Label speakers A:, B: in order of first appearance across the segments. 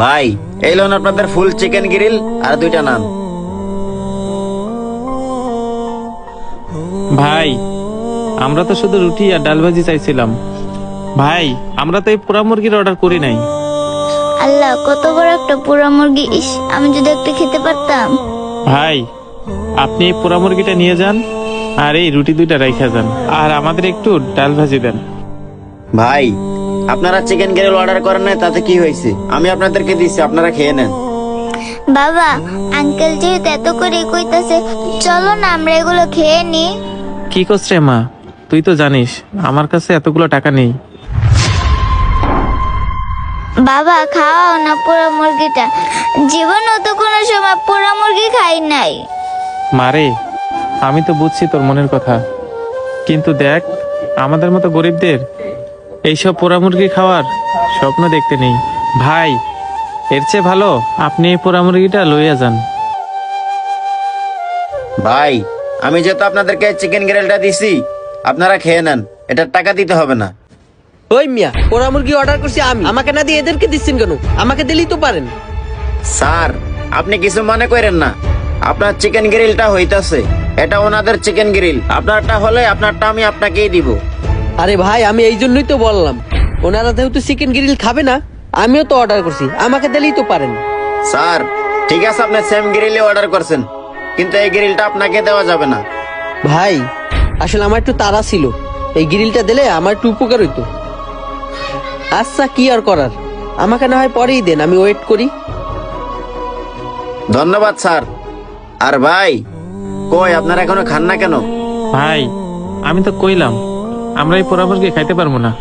A: ভাই এই লোন আপনাদের ফুল চিকেন গ্রিল আর 2টা নান।
B: ভাই আমরা তো শুধু রুটি আর ডাল ভাজি চাইছিলাম। ভাই আমরা তো এই পোড়া মুরগির অর্ডার করি নাই।
C: আল্লাহ, কত বড় একটা পোড়া মুরগি! ইস, আমি যদি একটা খেতে পারতাম।
B: ভাই আপনি এই পোড়া মুরগিটা নিয়ে যান আর এই রুটি 2টা রাইখা যান, আর আমাদের একটু ডাল ভাজি দেন।
A: ভাই আপনারা চিকেন গ্রিল অর্ডার করেন না, তাতে কি হয়েছে? আমি আপনাদেরকে দিচ্ছি, আপনারা খেয়ে নেন।
C: বাবা, আঙ্কেল যেহেতু এত করে কইতাছে, চলো না আমরা এগুলো খেয়ে নি।
B: কি করছ রে মা? তুই তো জানিস আমার কাছে এতগুলো টাকা নেই।
C: বাবা, খাওয়াও না পোড়া মুরগিটা। জীবনেও তো কোনো সময় পোড়া মুরগি খাই নাই।
B: মারে আমি তো বুঝছি তোর মনের কথা, কিন্তু দেখ আমাদের মতো গরিবদের এইসব পোড়া মুরগি খাওয়ার স্বপ্ন দেখতে নেই। ভাই এর চেয়ে ভালো আপনি এই পোড়া মুরগিটা লইয়া যান।
A: ভাই আমি যেহেতু আপনাদেরকে চিকেন গ্রিলটা দিছি, আপনারা খেয়ে নেন, এটার টাকা দিতে হবে না।
D: ওই মিয়া, পোড়া মুরগি অর্ডার করছি আমি, আমাকে না দিয়ে এদেরকে দিচ্ছেন কেন? আমাকে দিলেই তো পারেন।
A: স্যার আপনি কিছু মনে করেন না, আপনার চিকেন গ্রিলটা হইতাছে, এটা ওনাদের চিকেন গ্রিল। আপনারটা হলে আপনারটা আমি আপনাকেই দিব।
D: আরে ভাই, আমি এই জন্যই তো বললাম, ওনারা যেহেতু চিকেন গ্রিল খাবে না, আমিও তো অর্ডার করছি, আমাকে দিলেই তো পারেন।
A: স্যার ঠিক আছে, আপনি সেম গ্রিলে অর্ডার করছেন, কিন্তু এই গ্রিলটা আপনাকে দেওয়া যাবে না।
D: ভাই আসলে আমার একটু তাড়া ছিল, এই গ্রিলটা দিলে আমার একটু উপকার হইতো। আচ্ছা কি আর করার, আমাকে না হয় পরেই দেন, আমি ওয়েট করি।
A: ধন্যবাদ স্যার। আর ভাই কই আপনারা এখনো খান না কেন?
B: ভাই আমি তো কইলাম আমরা এই পোড়া মুরগি খাইতে পারবো না,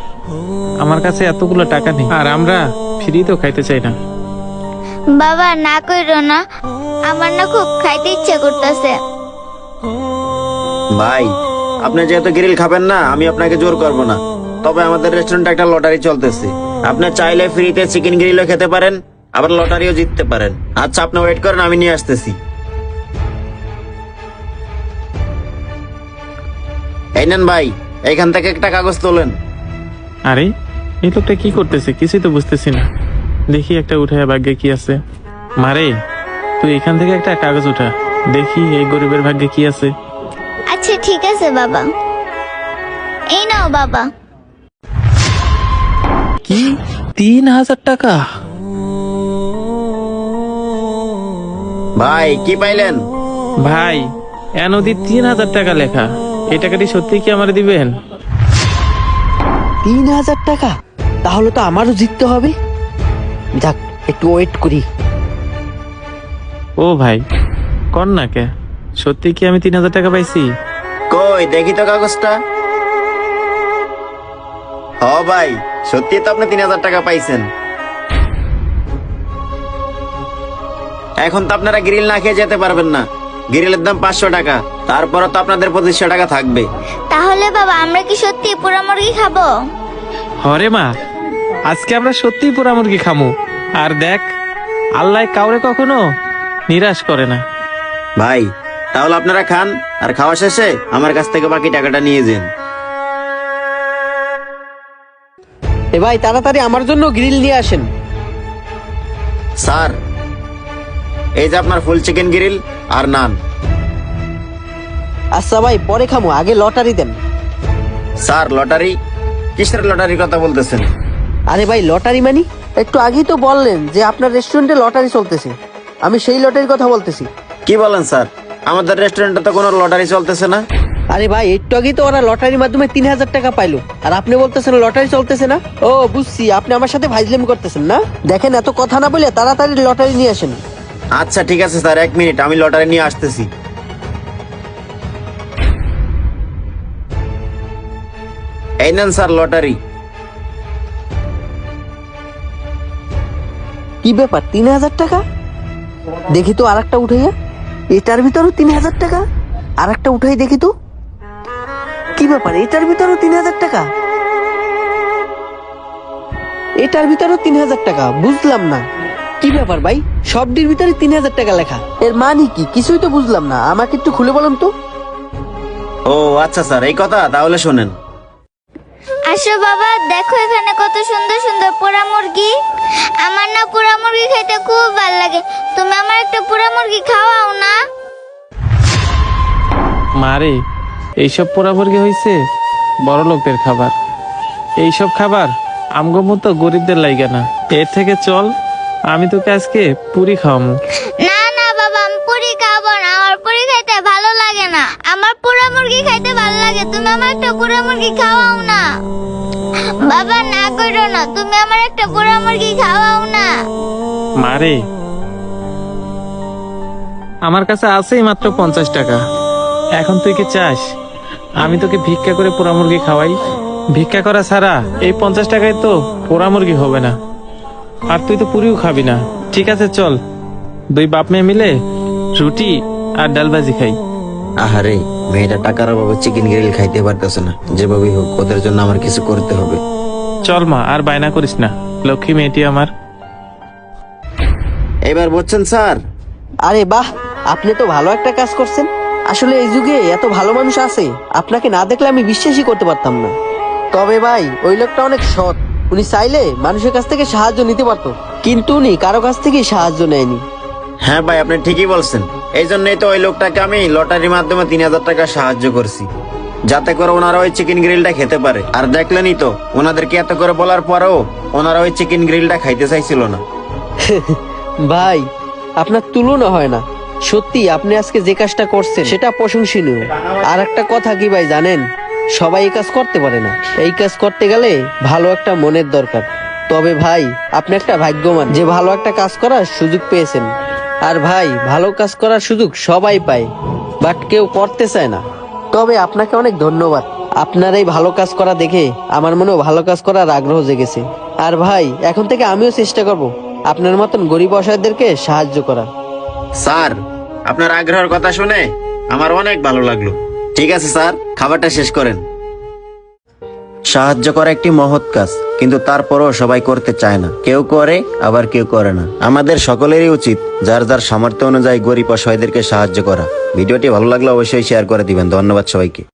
B: আমার কাছে এতগুলো টাকা নেই, আর আমরা ফ্রি তো খাইতে চাই না।
C: বাবা না কইরো না, আমার না খুব খাইতে ইচ্ছা করতেছে।
A: ভাই আপনি যেহেতু গ্রিল খাবেন না, আমি আপনাকে জোর করব না, তবে আমাদের রেস্টুরেন্টে একটা লটারি চলতেছে, আপনি চাইলে ফ্রিতে চিকেন গ্রিলও খেতে পারেন, আবার লটারিও জিততে পারেন। আচ্ছা আপনি ওয়েট করেন, আমি নিয়ে আসতেছি। এই নেন ভাই, এইখান থেকে একটা কাগজ তোলেন।
B: আরে এই লোকটা কি করতেছে কিছুই তো বুঝতেছি না। দেখি একটা উঠায় ভাগ্যে কি আছে। মারে তুই এখান থেকে একটা কাগজ উঠা, দেখি এই গরিবের ভাগ্যে কি আছে।
C: আচ্ছা ঠিক আছে বাবা, এই নাও বাবা।
B: কি 3000 টাকা?
A: ভাই কি পাইলেন?
B: ভাই এ নদী 3000 টাকা লেখা, এই টাকাটি সত্যি কি আমার দিবেন?
D: 3000 টাকা? তাহলে তো আমারও জিততে হবে। যাক, একটু ওয়েট করি।
B: ও ভাই কর না কে, সত্যি কি আমি 3000 টাকা পাইছি?
A: কই দেখি তো কাগজটা। হ ভাই, সত্যি তো আপনি 3000 টাকা পাইছেন। এখন তো আপনারা গ্রিল না খেয়ে যেতে পারবেন না, গ্রিলের দাম 500 টাকা, তারপরে তো আপনাদের 2500 টাকা থাকবে।
C: তাহলে বাবা আমরা কি সত্যি পোড়া মুরগি খাবো?
B: হরে মা, আজকে আমরা সত্যিই পোড়া মুরগি খামু। আর দেখ আল্লাহ কাউরে কখনো নিরাশ করে না।
A: ভাই তাহলে আপনারা খান, আর খাওয়া শেষে আমার কাছ থেকে বাকি টাকাটা নিয়ে যান।
D: এ ভাই তাড়াতাড়ি আমার জন্য গ্রিল নিয়ে আসেন।
A: স্যার এই যে আপনার ফুল চিকেন গ্রিল আর নান।
D: আচ্ছা ভাই পরে খামো, আগে লটারি দেন।
A: Sir lottery? কিসের লটারির কথা বলতেছেন?
D: আরে ভাই লটারি মানি, একটু আগেই তো বললেন যে আপনার রেস্টুরেন্টে লটারি চলতেছে, আমি সেই লটারির কথা বলতেছি।
A: কি বলেন স্যার? আমাদের রেস্টুরেন্টে তো কোনো লটারি চলতেছে না।
D: আরে ভাই একটু আগেই তো ওরা লটারির মাধ্যমে 3000 টাকা পাইলো, আর আপনি বলতেছেন লটারি চলতেছে না। ও বুঝছি, আপনি আমার সাথে ভাইজলামি করতেছেন না। দেখেন এত কথা না বলে তাড়াতাড়ি লটারি নিয়ে আসেন।
A: আচ্ছা ঠিক আছে স্যার, 1 মিনিট, আমি লটারি নিয়ে আসতেছি। এই নেন স্যার লটারি।
D: কি ব্যাপার, 3000 টাকা? দেখি তো আর একটা উঠাইয়া, এটার ভিতরও 3000 টাকা। আর একটা উঠাই দেখি তো, কি ব্যাপার, এটার ভিতরও 3000 টাকা, এটার ভিতরও 3000 টাকা। বুঝলাম না কি ব্যাপার ভাই, সবটির ভিতরে 3000 টাকা লেখা, এর মানে কি কিছুই তো বুঝলাম না, আমাকে একটু খুলে বলুন তো।
A: ও আচ্ছা স্যার, এই কথা, তাহলে শোনেন।
C: আসো বাবা, দেখো এখানে কত সুন্দর সুন্দর পোড়া মুরগি। আমার না পোড়া মুরগি খাইতে খুব ভালো লাগে, তুমি আমার একটা পোড়া মুরগি খাওয়াও না।
B: মারে, এইসব পোড়া মুরগি হইছে বড় লোকদের খাবার। এইসব খাবার আমগো মতো গরিবদের লাইগা না। এর থেকে চল, আমি তোকে আজকে পুরি খাওয়ামু।
C: না না বাবা, আমি পুরি খাবো না, আমার পুরি খাইতে ভালো লাগে না, আমার পোড়া মুরগি খাইতে ভালো লাগে, তুমি আমার একটা পোড়া মুরগি খাওয়াও না। বাবা না করো না, তুমি আমার একটা পোড়া মুরগি খাওয়াও না।
B: মারে, আমার কাছে আছেই মাত্র 50 টাকা। এখন তুই কি চাস আমি তোকে ভিক্ষা করে পোড়া মুরগি খাওয়াই? ভিক্ষা করা ছাড়া এই 50 টাকায় তো পোড়া মুরগি হবে না, আর তুই তো পুরিও খাবি না। ঠিক আছে চল, দুই বাপ মেয়ে মিলে রুটি আর ডাল ভাজি খাই।
A: আহারে, মেয়েটা টাকার অভাবে চিকেন গ্রিল খাইতে পারতেছে না, যেভাবেই হোক ওদের জন্য আমার কিছু করতে হবে।
B: চল মা, আর বায়না করিস না, লক্ষ্মী মেয়েটি আমার।
A: এবার বলছেন স্যার?
D: আরে বাহ, আপনি তো ভালো একটা কাজ করছেন। আসলে এই যুগে এত ভালো মানুষ আছে, আপনাকে না দেখলে আমি বিশ্বাসই করতে পারতাম না। তবে ভাই, ওই লোকটা অনেক সৎ। উনি চাইলে মানুষের কাছ থেকে সাহায্য নিতে পারতো, কিন্তু উনি কারো কাছ থেকেই সাহায্য নেয়নি।
A: হ্যাঁ ভাই, আপনি ঠিকই বলছেন। এই জন্যই তো ওই লোকটাকে আমি লটারির মাধ্যমে 3000 টাকা সাহায্য করছি, যাতে করে ওনারা ওই চিকেন গ্রিলটা খেতে পারে। আর দেখলেনই তো, ওনাদেরকে এত করে বলার পরেও ওনারা ওই চিকেন গ্রিলটা খাইতে চাইছিল না।
D: ভাই, আপনার তুলনা হয় না। সত্যি আপনি আজকে যে কাজটা করছেন সেটা প্রশংসনীয়। আর একটা কথা কি ভাই জানেন, সবাই এই কাজ করতে পারে না। এই কাজ করতে গেলে ভালো একটা মনের দরকার। তবে ভাই, আপনি একটা ভাগ্যবান যে ভালো একটা কাজ করার সুযোগ পেয়েছেন। আর ভাই, ভালো কাজ করার সুযোগ সবাই পায়, বাট কেউ করতে চায় না। তবে আপনাকে অনেক ধন্যবাদ। আপনার এই ভালো কাজ করা দেখে আমার মনেও ভালো কাজ করার আগ্রহ জেগেছে। আর ভাই, এখন থেকে আমিও চেষ্টা করব আপনার মতন গরিব অসহায়দেরকে সাহায্য করা।
A: স্যার, আপনার আগ্রহের কথা শুনে আমার অনেক ভালো লাগলো। ঠিক আছে স্যার, খাবারটা শেষ করেন। সাহায্য করা একটি মহৎ কাজ, কিন্তু তারপরও সবাই করতে চায় না। কেউ করে, আবার কেউ করে না। আমাদের সকলেরই উচিত যার যার সামর্থ্য অনুযায়ী গরিব অসহায়দেরকে সাহায্য করা। ভিডিওটি ভালো লাগলে অবশ্যই শেয়ার করে দিবেন। ধন্যবাদ সবাইকে।